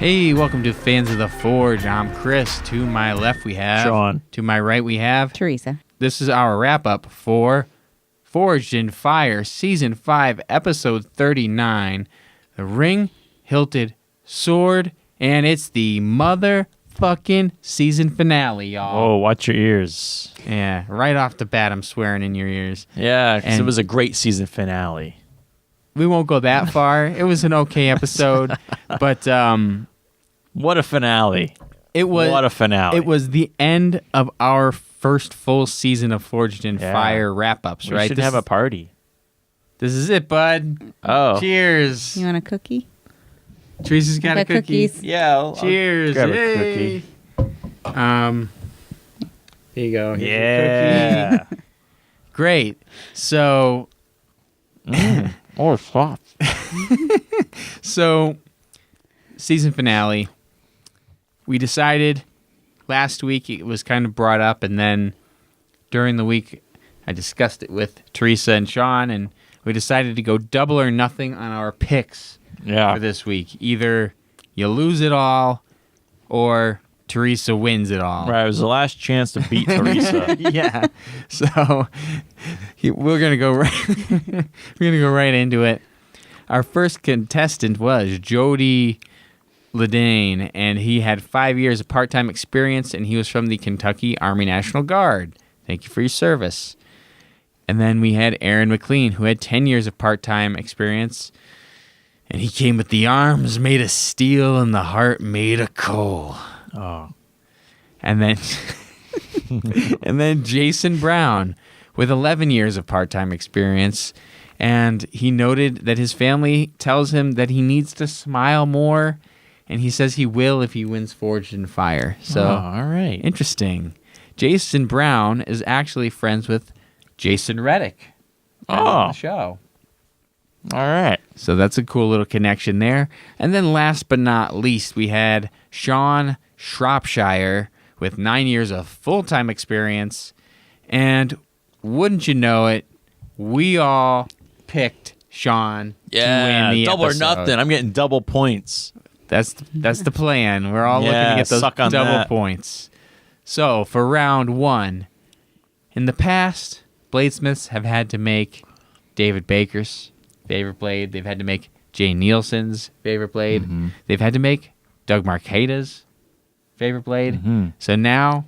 Hey, welcome to Fans of the Forge. I'm Chris. To my left we have Shawn. To my right we have Teresa. This is our wrap-up for Forged in Fire, Season 5, Episode 39, The Ring Hilted Sword, and it's the motherfucking season finale, y'all. Oh, watch your ears. Yeah, right off the bat I'm swearing in your ears. Yeah, because And- it was a great season finale. We won't go that far. It was an okay episode, but What a finale. what a finale. It was the end of our first full season of Forged in Yeah. Fire wrap-ups, We right? should have a party. This is it, bud. Oh. Cheers. You want a cookie? Teresa's got a I got cookie. cookies. Yeah. Cheers. grab a Hey. There you go. Here's your Yeah. cookie. Great. So, Oh, it's soft. season finale. We decided last week, it was kind of brought up, and then during the week I discussed it with Teresa and Shawn, and we decided to go double or nothing on our picks Yeah. for this week. Either you lose it all or Teresa wins it all. Right, it was the last chance to beat Teresa. Yeah. So we're gonna go right into it. Our first contestant was Jody Lledon, and he had 5 years of part-time experience, and he was from the Kentucky Army National Guard. Thank you for your service. And then we had Erin Mclean, who had 10 years of part-time experience, and he came with the arms made of steel and the heart made of coal. Oh. And then and then Jason Brown with 11 years of part-time experience, and he noted that his family tells him that he needs to smile more, and he says he will if he wins Forged in Fire. So, all right. interesting. Jason Brown is actually friends with Jason Reddick on the show. All right. So that's a cool little connection there. And then last but not least, we had Shawn Shropshire with 9 years of full-time experience. And wouldn't you know it, we all picked Shawn to win the double episode. or nothing. I'm getting double points. That's the plan. We're all looking Yeah, to get those suck on double that. points. So for round one, in the past, bladesmiths have had to make David Baker's favorite blade. They've had to make Jay Nielsen's favorite blade. Mm-hmm. They've had to make Doug Marcaita's favorite blade. Mm-hmm. So now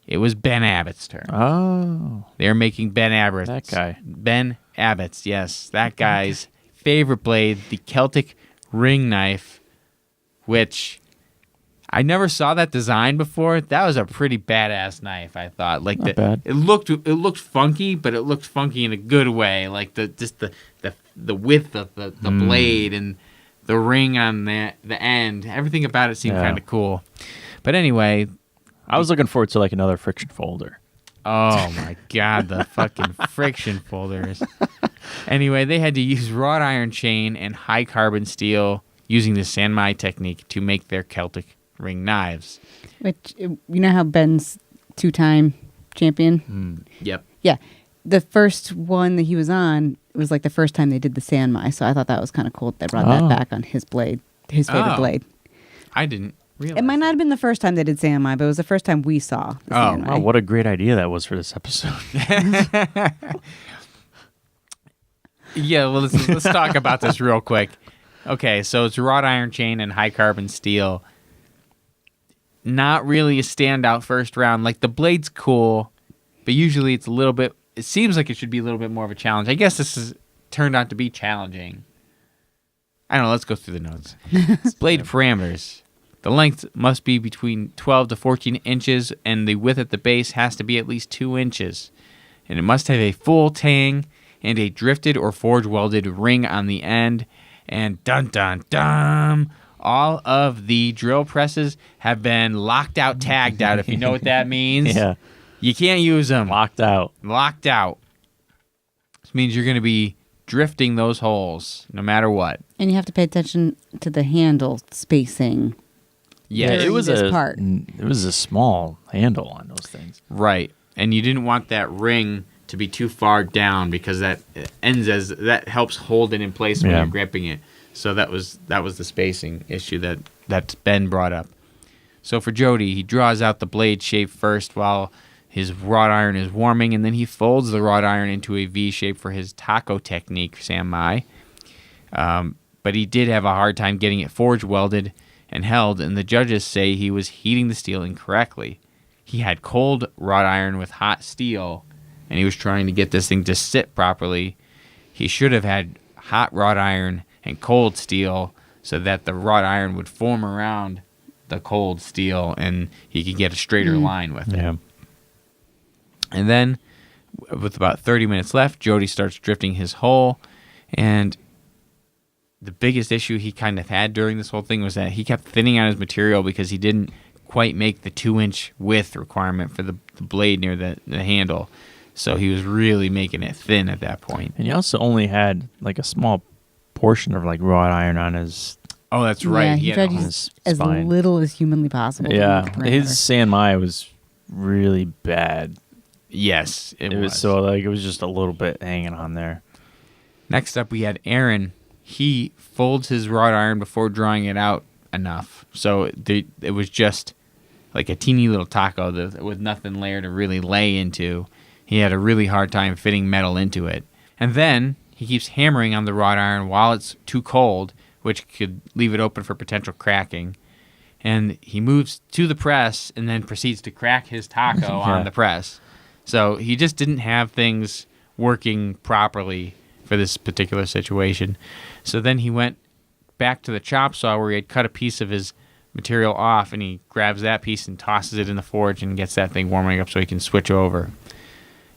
it was Ben Abbott's turn. Oh. They're making Ben Abbott's. That guy. Ben Abbott's, yes. That guy's favorite blade, the Celtic Ring Knife, which I never saw that design before. That was a pretty badass knife, I thought. Like Not bad. It looked funky, but it looked funky in a good way. Like the width of the blade and the ring on the end. Everything about it seemed Yeah. kind of cool. But anyway, I was looking forward to like another friction folder. oh my god, the fucking friction folders. Anyway, they had to use wrought iron chain and high carbon steel using the Sanmai technique to make their Celtic ring knives. Which, you know how Ben's 2-time champion? Yep. Yeah. The first one that he was on, it was like the first time they did the Sanmai. So I thought that was kind of cool that they brought that back on his blade, his favorite Oh. blade. I didn't realize. It might not have been the first time they did Sanmai, but it was the first time we saw the Oh, Sanmai. Wow, what a great idea that was for this episode. Yeah, well, let's talk about this real quick. Okay, so it's wrought iron chain and high carbon steel. Not really a standout first round. Like, the blade's cool, but usually it seems like it should be a little bit more of a challenge. I guess this has turned out to be challenging. I don't know, let's go through the notes. Blade parameters. The length must be between 12 to 14 inches, and the width at the base has to be at least 2 inches. And it must have a full tang and a drifted or forge welded ring on the end. And dun dun dun, all of the drill presses have been locked out, tagged out, if you know what that means. Yeah. You can't use them. Locked out. Locked out. This means you're going to be drifting those holes no matter what. And you have to pay attention to the handle spacing. Yeah, During this part. It was a small handle on those things. right. And you didn't want that ring to be too far down because that helps hold it in place when Yeah. you're gripping it. So that was the spacing issue that that Ben brought up. So for Jody, he draws out the blade shape first while his wrought iron is warming, and then he folds the wrought iron into a V shape for his taco technique, Sanmai. But he did have a hard time getting it forge welded and held, and the judges say he was heating the steel incorrectly. He had cold wrought iron with hot steel, and he was trying to get this thing to sit properly. He should have had hot wrought iron and cold steel so that the wrought iron would form around the cold steel and he could get a straighter line with it. Yeah. And then, with about 30 minutes left, Jody starts drifting his hole, and the biggest issue he kind of had during this whole thing was that he kept thinning out his material because he didn't quite make the 2-inch width requirement for the blade near the handle. So he was really making it thin at that point. And he also only had like a small portion of like wrought iron on his. Oh, that's right. Yeah, he tried to his use as spine. little as humanly possible. Yeah, to make the his perimeter. Sanmai was really bad. Yes, it It was so like it was just a little bit hanging on there. Next up, we had Erin. He folds his wrought iron before drawing it out enough. So it was just like a teeny little taco with nothing there to really lay into. He had a really hard time fitting metal into it. And then he keeps hammering on the wrought iron while it's too cold, which could leave it open for potential cracking. And he moves to the press and then proceeds to crack his taco on the press. So he just didn't have things working properly for this particular situation. So then he went back to the chop saw where he had cut a piece of his material off, and he grabs that piece and tosses it in the forge and gets that thing warming up so he can switch over.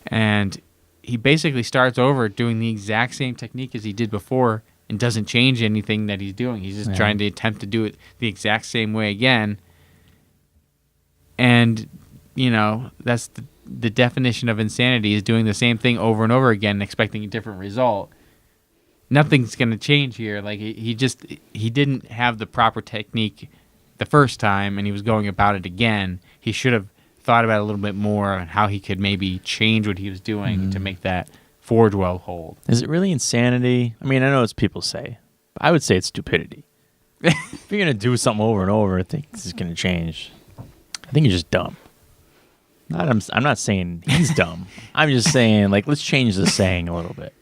And he basically starts over doing the exact same technique as he did before and doesn't change anything that he's doing. He's just trying to attempt to do it the exact same way again. And, that's the definition of insanity, is doing the same thing over and over again and expecting a different result. Nothing's going to change here. Like he didn't have the proper technique the first time, and he was going about it again. He should have thought about it a little bit more on how he could maybe change what he was doing to make that forge weld hold. Is it really insanity? I mean, I know it's people say, but I would say it's stupidity. If you're gonna do something over and over, I think this is gonna change. I think you're just dumb. I'm not saying he's dumb. I'm just saying, like, let's change the saying a little bit.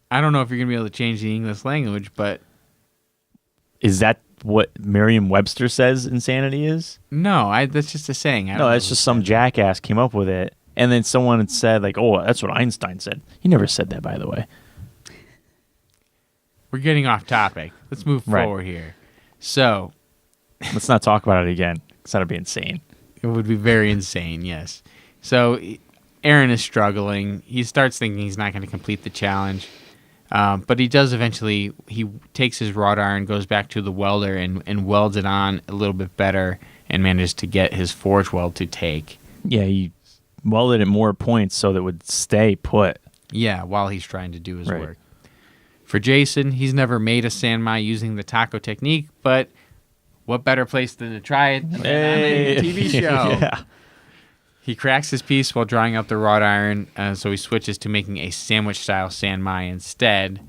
I don't know if you're going to be able to change the English language, but... Is that what Merriam-Webster says insanity is? No, that's just a saying. No, that's just some jackass came up with it. And then someone had said, like, oh, that's what Einstein said. He never said that, by the way. We're getting off topic. Let's move forward here. So... Let's not talk about it again. Because that'd be insane. It would be very insane, yes. So Erin is struggling. He starts thinking he's not going to complete the challenge. But he does eventually. He takes his wrought iron, goes back to the welder, and welds it on a little bit better and manages to get his forge weld to take. Yeah, he welded at more points so that it would stay put. Yeah, while he's trying to do his work. For Jason, he's never made a Sanmai using the taco technique, but... what better place than to try it than on a TV show? Yeah. He cracks his piece while drawing out the wrought iron, so he switches to making a sandwich-style Sanmai instead.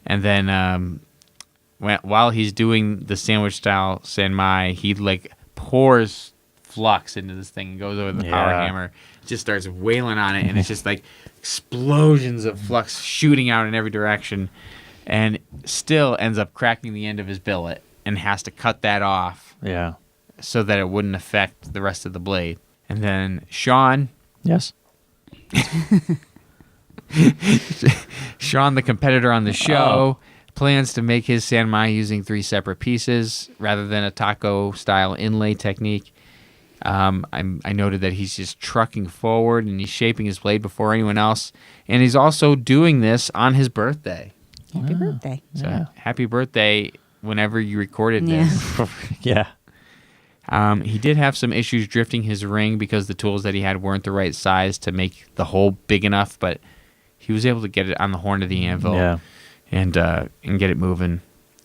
And then while he's doing the sandwich-style Sanmai, he pours flux into this thing and goes over the power hammer, just starts wailing on it, and it's just like explosions of flux shooting out in every direction, and still ends up cracking the end of his billet. And has to cut that off, so that it wouldn't affect the rest of the blade. And then Shawn, yes, Shawn, the competitor on the show, plans to make his Sanmai using 3 separate pieces rather than a taco-style inlay technique. I noted that he's just trucking forward and he's shaping his blade before anyone else, and he's also doing this on his birthday. Happy birthday! So happy birthday. Whenever you recorded this. Yeah. He did have some issues drifting his ring because the tools that he had weren't the right size to make the hole big enough, but he was able to get it on the horn of the anvil and get it moving.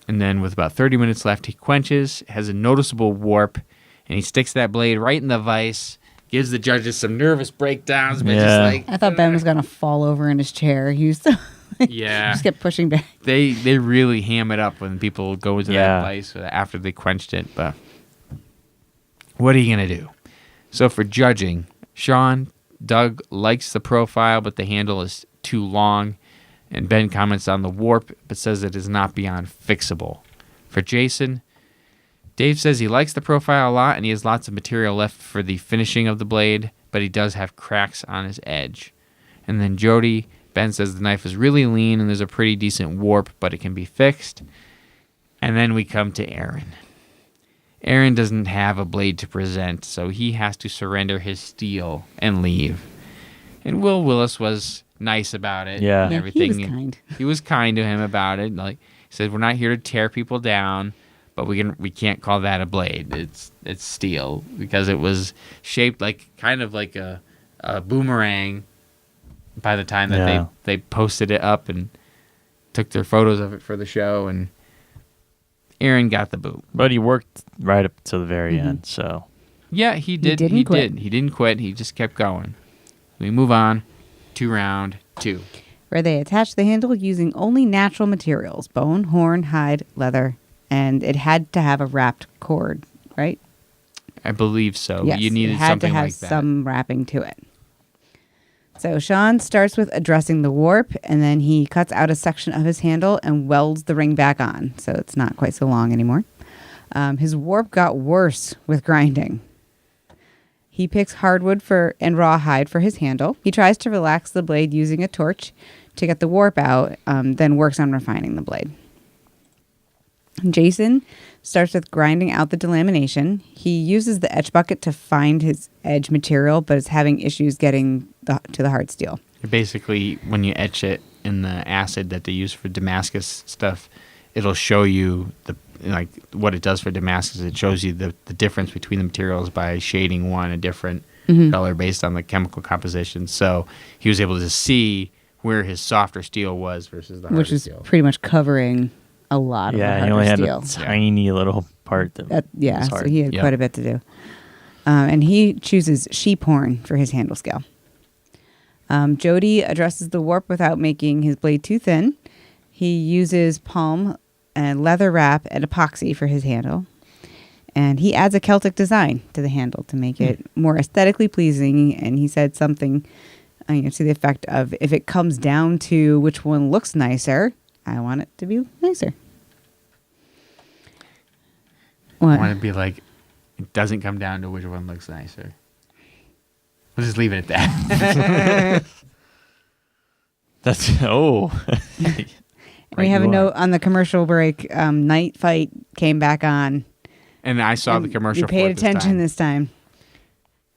And then with about 30 minutes left, he quenches, has a noticeable warp, and he sticks that blade right in the vise, gives the judges some nervous breakdowns. But just I thought Ben was going to fall over in his chair. He was so... Yeah. Just kept pushing back. They really ham it up when people go into Yeah. that place after they quenched it. But what are you going to do? So for judging, Doug likes the profile, but the handle is too long. And Ben comments on the warp, but says it is not beyond fixable. For Jason, Dave says he likes the profile a lot, and he has lots of material left for the finishing of the blade, but he does have cracks on his edge. And then Jody, Ben says the knife is really lean, and there's a pretty decent warp, but it can be fixed. And then we come to Erin. Erin doesn't have a blade to present, so he has to surrender his steel and leave. And Will Willis was nice about it. Yeah. And Yeah, everything. he was kind. He was kind to him about it. Like he said, we're not here to tear people down, but we can't call that a blade. It's steel because it was shaped like kind of like a boomerang. By the time that they posted it up and took their photos of it for the show, and Erin got the boot. But he worked right up to the very end, so. Yeah, he did. didn't quit. He didn't quit. He just kept going. We move on to round 2. Where they attached the handle using only natural materials: bone, horn, hide, leather, and it had to have a wrapped cord, right? I believe so. Yes, You needed it had something to have like that. some wrapping to it. So Shawn starts with addressing the warp, and then he cuts out a section of his handle and welds the ring back on, so it's not quite so long anymore. His warp got worse with grinding. He picks hardwood and rawhide for his handle. He tries to relax the blade using a torch to get the warp out, then works on refining the blade. Jason starts with grinding out the delamination. He uses the etch bucket to find his edge material, but is having issues getting to the hard steel. Basically, when you etch it in the acid that they use for Damascus stuff, it'll show you what it does for Damascus. It shows you the difference between the materials by shading one a different color based on the chemical composition. So he was able to see where his softer steel was versus the harder Which is steel. pretty much covering a lot of the Yeah, he harder only had steel. a tiny little part that was So hard. he had Yep. quite a bit to do. And he chooses sheep horn for his handle scale. Jody addresses the warp without making his blade too thin. He uses palm and leather wrap and epoxy for his handle. And he adds a Celtic design to the handle to make it more aesthetically pleasing. And he said something to the effect of, if it comes down to which one looks nicer, I want it to be nicer. I What? want to be like, it doesn't come down to which one looks nicer. We'll just leave it at that. That's We have a note on the commercial break. Night Fight came back on. And I saw the And commercial You for paid it attention this time. this time.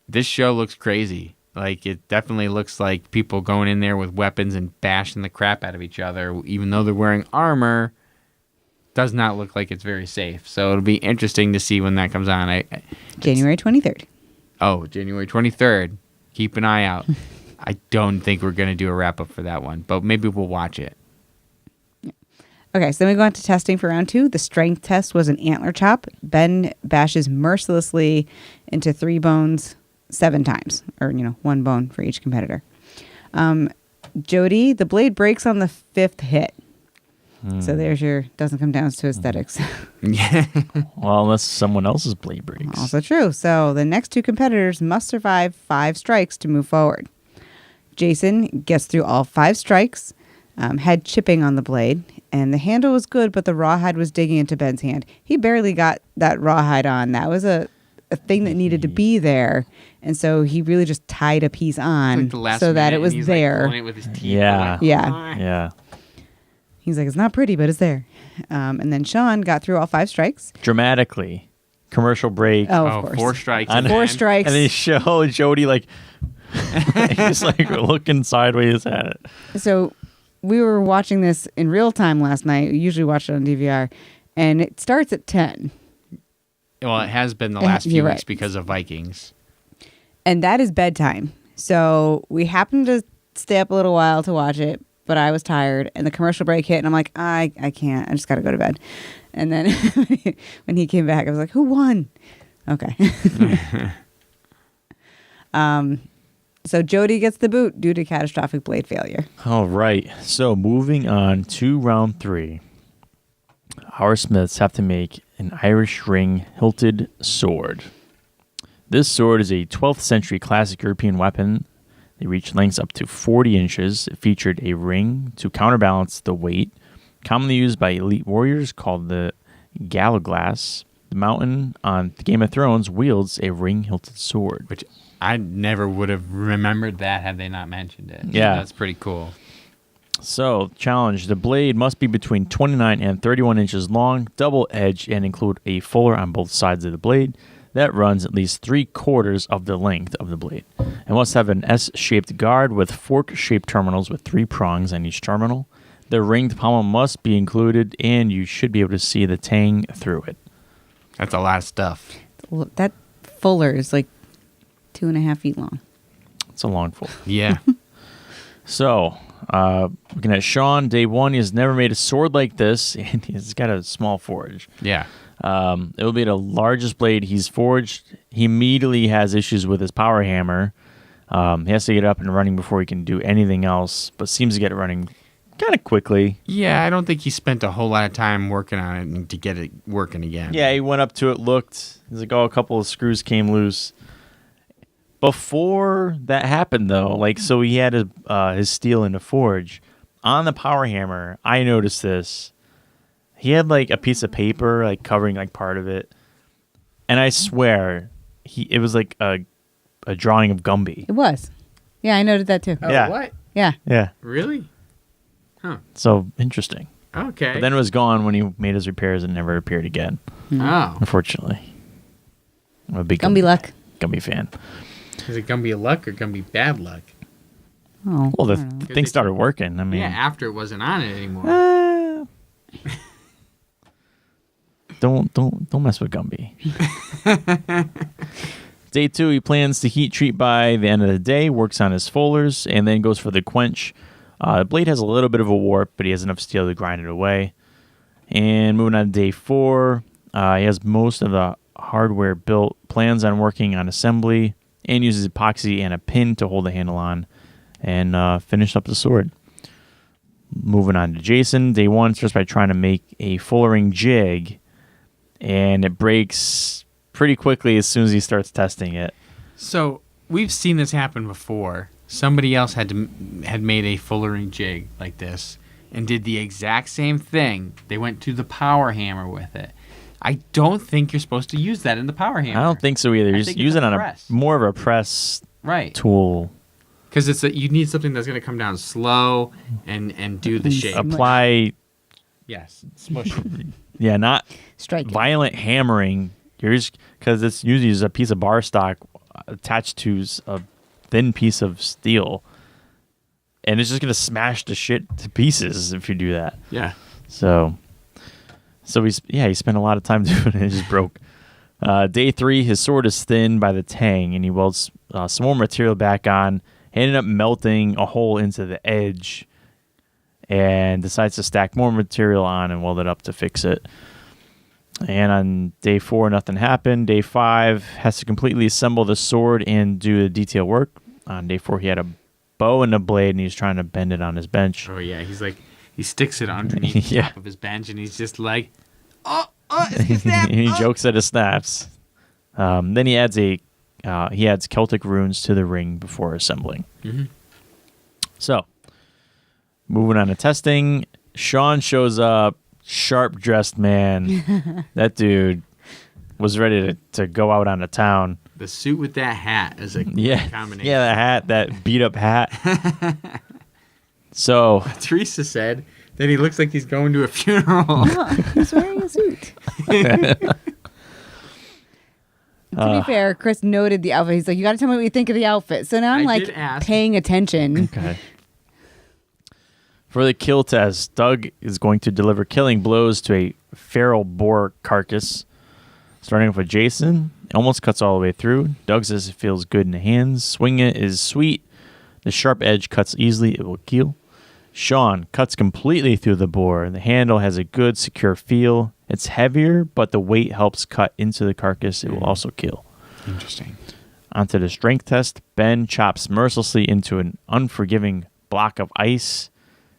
This show looks crazy. Like, it definitely looks like people going in there with weapons and bashing the crap out of each other, even though they're wearing armor. Does not look like it's very safe. So it'll be interesting to see when that comes on. January 23rd. January 23rd. Keep an eye out. I don't think we're going to do a wrap-up for that one, but maybe we'll watch it. Okay, so then we go on to testing for round 2. The strength test was an antler chop. Ben bashes mercilessly into 3 bones 7 times, or, 1 bone for each competitor. Jody, the blade breaks on the 5th hit. So there's your doesn't come down to aesthetics. Yeah. Well, unless someone else's blade breaks. Also true. So the next 2 competitors must survive 5 strikes to move forward. Jason gets through all 5 strikes, had chipping on the blade, and the handle was good, but the rawhide was digging into Ben's hand. He barely got that rawhide on. That was a thing that needed to be there, and so he really just tied a piece on Like the last so that minute, it was and he's, there. pulling it with his teeth. Yeah. Yeah. Yeah. He's like, it's not pretty, but it's there. And then Shawn got through all 5 strikes. Dramatically. Commercial break. Oh, of course. 4 strikes. On- again. 4 strikes. And they show Jody he's looking sideways at it. So we were watching this in real time last night. We usually watch it on DVR. And it starts at 10. Well, it has been the last few You're weeks right. because of Vikings. And that is bedtime. So we happened to stay up a little while to watch it, but I was tired. And the commercial break hit, and I'm like, I can't. I just got to go to bed. And then when he came back, I was like, who won? Okay. So Jody gets the boot due to catastrophic blade failure. All right. So moving on to round 3. Our smiths have to make an Irish Ring Hilted Sword. This sword is a 12th century classic European weapon. They reach lengths up to 40 inches. It featured a ring to counterbalance the weight, commonly used by elite warriors called the Gallaglass. The mountain on the Game of Thrones wields a ring-hilted sword. Which I never would have remembered that had they not mentioned it. Yeah. That's pretty cool. So, challenge. The blade must be between 29 and 31 inches long, double-edged, and include a fuller on both sides of the blade that runs at least 3/4 of the length of the blade. It must have an S-shaped guard with fork-shaped terminals with 3 prongs on each terminal. The ringed pommel must be included, and you should be able to see the tang through it. That's a lot of stuff. That fuller is like 2.5 feet long. It's a long full. Yeah. So, looking at Shawn, day 1, he has never made a sword like this, and he's got a small forge. Yeah. It will be the largest blade he's forged. He immediately has issues with his power hammer. He has to get up and running before he can do anything else, but seems to get it running kind of quickly. Yeah, I don't think he spent a whole lot of time working on it and to get it working again. Yeah, he went up to it, looked. He's like, oh, a couple of screws came loose. Before that happened, though, so he had his steel in the forge. On the power hammer, I noticed this. He had a piece of paper covering part of it, and I swear it was a drawing of Gumby. It was. Yeah, I noted that too. Oh, Yeah. what? Yeah. Yeah, Really? Huh. so interesting. Okay. But then it was gone when he made his repairs and never appeared again. Oh. Unfortunately, I'm a big Gumby luck. Gumby fan. Is it going to be luck or going to be bad luck? Oh. Well, I the don't know. thing started working. I mean, Yeah, after it wasn't on it anymore. Don't mess with Gumby. Day 2, he plans to heat treat by the end of the day, works on his fullers, and then goes for the quench. The blade has a little bit of a warp, but he has enough steel to grind it away. And moving on to day 4, he has most of the hardware built, plans on working on assembly, and uses epoxy and a pin to hold the handle on, and finish up the sword. Moving on to Jason, day 1 starts by trying to make a fullering jig, and it breaks pretty quickly as soon as he starts testing it. So we've seen this happen before. Somebody else had made a fullering jig like this and did the exact same thing. They went to the power hammer with it. I don't think you're supposed to use that in the power hammer. I don't think so either. I You just think use it's it a on press. more of a press Right. tool. Because you need something that's going to come down slow and do the shape. Apply, Yes. Smush. yeah, not Strike it. violent hammering. Because it's usually just a piece of bar stock attached to a thin piece of steel, and it's just gonna smash the shit to pieces if you do that. Yeah. So he spent a lot of time doing it. It just broke. Day 3, his sword is thinned by the tang, and he welds some more material back on. He ended up melting a hole into the edge, and decides to stack more material on and weld it up to fix it. And on day 4, nothing happened. Day 5, has to completely assemble the sword and do the detail work. On day 4, he had a bow and a blade, and he was trying to bend it on his bench. Oh, yeah. He sticks it underneath the Yeah. top of his bench, and he's just like, it's gonna snap. He jokes that it snaps. Then he adds Celtic runes to the ring before assembling. Mhm. So, moving on to testing, Shawn shows up, sharp dressed man. That dude was ready to go out on the town. The suit with that hat is a Yeah, combination. yeah, the hat, that beat up hat. So Teresa said that he looks like he's going to a funeral. He's wearing a suit. To be fair, Chris noted the outfit. He's like, you got to tell me what you think of the outfit. So now I'm I did ask. paying attention. okay. For the kill test, Doug is going to deliver killing blows to a feral boar carcass. Starting off with Jason, it almost cuts all the way through. Doug says it feels good in the hands. Swinging it is sweet. The sharp edge cuts easily. It will kill. Shawn cuts completely through the boar. The handle has a good, secure feel. It's heavier, but the weight helps cut into the carcass. It will also kill. Interesting. Onto the strength test, Ben chops mercilessly into an unforgiving block of ice.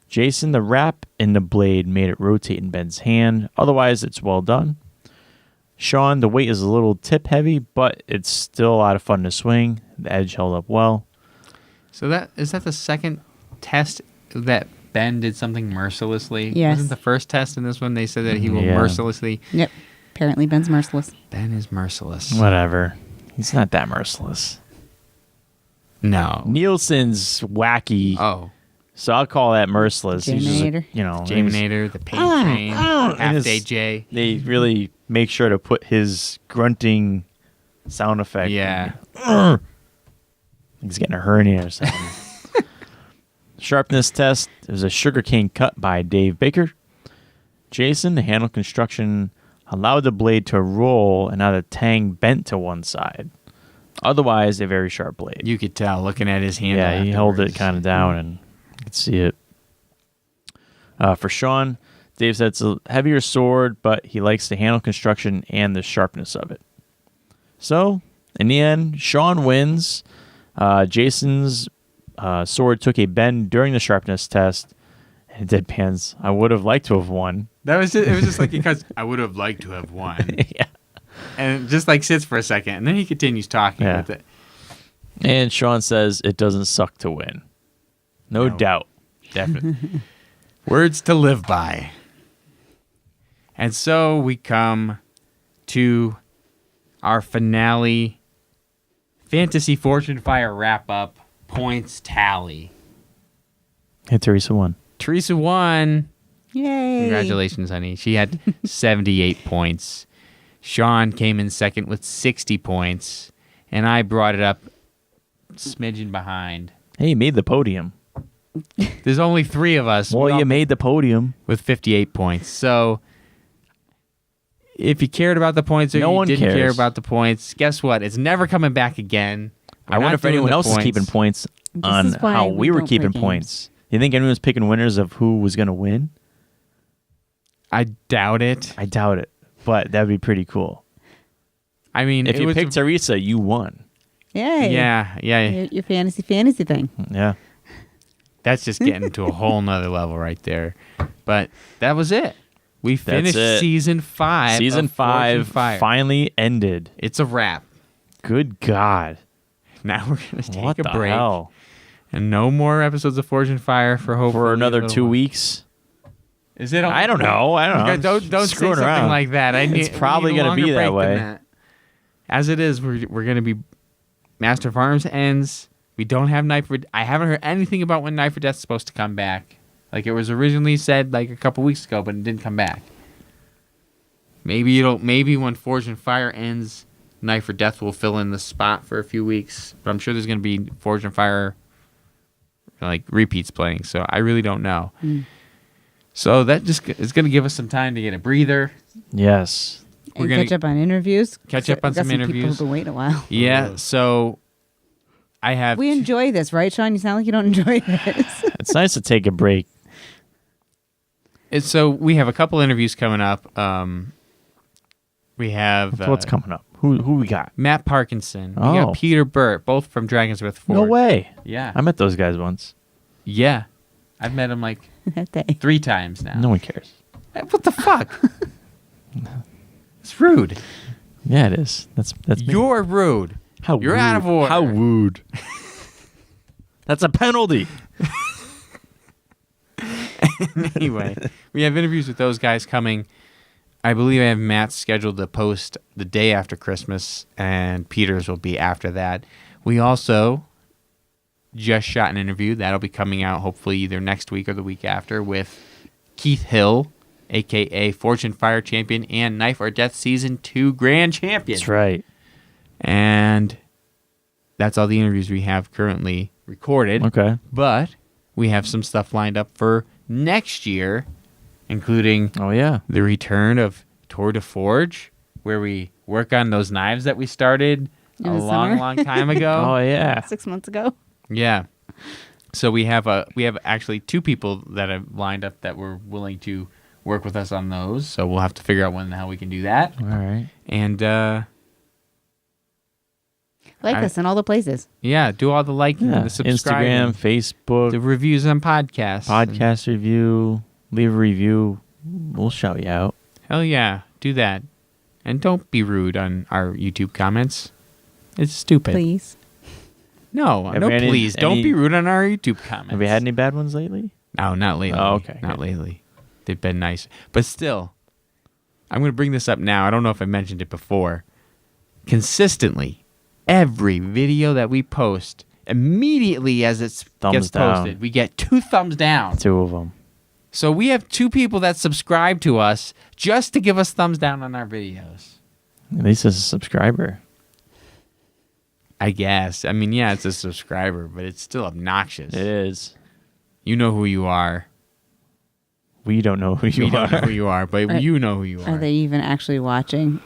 Jason, the wrap in the blade made it rotate in Ben's hand. Otherwise, it's well done. Shawn, the weight is a little tip heavy, but it's still a lot of fun to swing. The edge held up well. So is that the second test that Ben did something mercilessly? Yes. Wasn't the first test in this one they said that he will mercilessly? Yep. Apparently Ben's merciless. Ben is merciless. Whatever. He's not that merciless. No. Nielsen's wacky. Oh. So I'll call that merciless. He's just, Jaminator. Jaminator, the paint train, half-day J. They really make sure to put his grunting sound effect. Yeah. He's getting a hernia or something. Sharpness test. It was a sugarcane cut by Dave Baker. Jason, the handle construction allowed the blade to roll and now the tang bent to one side. Otherwise, a very sharp blade. You could tell looking at his hand. Yeah, he held it kind of down and you could see it. For Shawn, Dave said it's a heavier sword, but he likes the handle construction and the sharpness of it. So, in the end, Shawn wins. Jason's sword took a bend during the sharpness test. And Deadpan's, I would have liked to have won. It was just like because I would have liked to have won. Yeah. And it just like sits for a second, and then he continues talking with it. And Shawn says it doesn't suck to win. No doubt. Definitely. Words to live by. And so we come to our finale Fantasy Fortune Fire wrap-up points tally. Hey, Teresa won. Teresa won. Yay. Congratulations, honey. She had 78 points. Shawn came in second with 60 points. And I brought it up smidgen behind. Hey, you made the podium. There's only 3 of us. Well, you made the podium. With 58 points. So if you cared about the points or no you one didn't cares. care about the points, guess what? It's never coming back again. I wonder if anyone else is keeping points on is why how we we were don't play keeping games. points. You think anyone was picking winners of who was going to win? I doubt it. I doubt it, but that would be pretty cool. I mean, If you picked Teresa, you won. Yay. Yeah. Your fantasy thing. Yeah. That's just getting to a whole nother level right there. But that was it. We finished it. season 5. Season of Fortune 5 Fire. finally ended. It's a wrap. Good God. Now we're going to take What a the break. hell? And no more episodes of Fortune Fire for hopefully For another a little 2 while. weeks? Is it? I don't know. Okay, don't say Screwing something around. like that. It's probably going to be that way. As it is, we're going to be Master of Arms ends. We don't have Knife for. I haven't heard anything about when Knife for Death's supposed to come back. Like it was originally said like a couple weeks ago, but it didn't come back. Maybe when Fortune Fire ends, Knife for Death will fill in the spot for a few weeks. But I'm sure there's going to be Fortune Fire like repeats playing. So I really don't know. So that just is going to give us some time to get a breather. Yes. And catch up on interviews. Catch up on some People interviews. who've been waiting a while. Yeah. So I have. We enjoy this, right, Shawn? You sound like you don't enjoy this. It's nice to take a break. So we have a couple interviews coming up. We have What's coming up? Who we got? Matt Parkinson. We Oh. got Peter Burt, both from Dragonsworth Forge. No way. Yeah. I met those guys once. Yeah. I've met him like That day. 3 times now. No one cares. What the fuck? It's rude. Yeah, it is. That's me. You're rude. How You're rude. out of order. How rude. That's a penalty. Anyway, we have interviews with those guys coming. I believe I have Matt scheduled to post the day after Christmas, and Peter's will be after that. We also just shot an interview. That'll be coming out hopefully either next week or the week after with Keith Hill, a.k.a. Fortune Fire Champion and Knife or Death Season 2 Grand Champion. That's right. And that's all the interviews we have currently recorded. Okay. But we have some stuff lined up for next year, including Oh, yeah. the return of Tour de Forge, where we work on those knives that we started In a the long, summer. long time ago. Oh, yeah. 6 months ago. Yeah. So we have actually 2 people that have lined up that were willing to work with us on those. So we'll have to figure out when the hell we can do that. All right. And I Like us in all the places. Yeah, do all the liking, Yeah. the subscribing, Instagram, Facebook, the reviews on podcasts. podcast review, leave a review. We'll shout you out. Hell yeah, do that. And don't be rude on our YouTube comments. It's stupid. Please. No, Have no, you had please. Don't any- be rude on our YouTube comments. Have you had any bad ones lately? No, not lately. Oh, okay, Not good. lately. They've been nice. But still, I'm going to bring this up now. I don't know if I mentioned it before. Consistently, every video that we post, immediately as it Thumbs gets down. posted, we get 2 thumbs down. 2 of them. So we have 2 people that subscribe to us just to give us thumbs down on our videos. At least it's a subscriber. I guess. I mean, yeah, it's a subscriber, but it's still obnoxious. It is. You know who you are. We don't know who you We are. don't know who you are, but you know who you are. Are they even actually watching?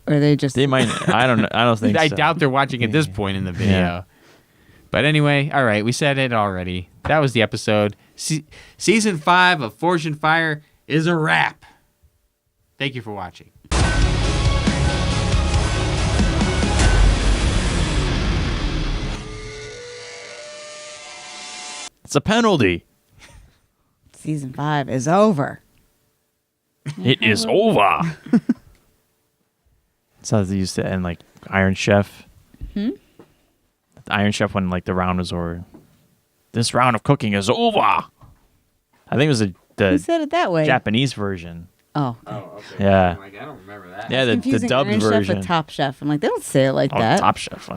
Or are they just... They might. I don't know. I don't think I so. doubt they're watching at this point in the video. Yeah. But anyway, all right, we said it already. That was the episode. Season 5 of Forge and Fire is a wrap. Thank you for watching. It's a penalty. Season 5 is over. It is over. That's how they used to end, like Iron Chef. The Iron Chef when like the round was over. This round of cooking is over. I think it was Who the said it that way? Japanese version. Oh. Oh, okay. Yeah. I don't remember that. Yeah, the Confusing dubbed Iron version. Chef with Top Chef. I'm like, they don't say it like Oh, that. Top Chef.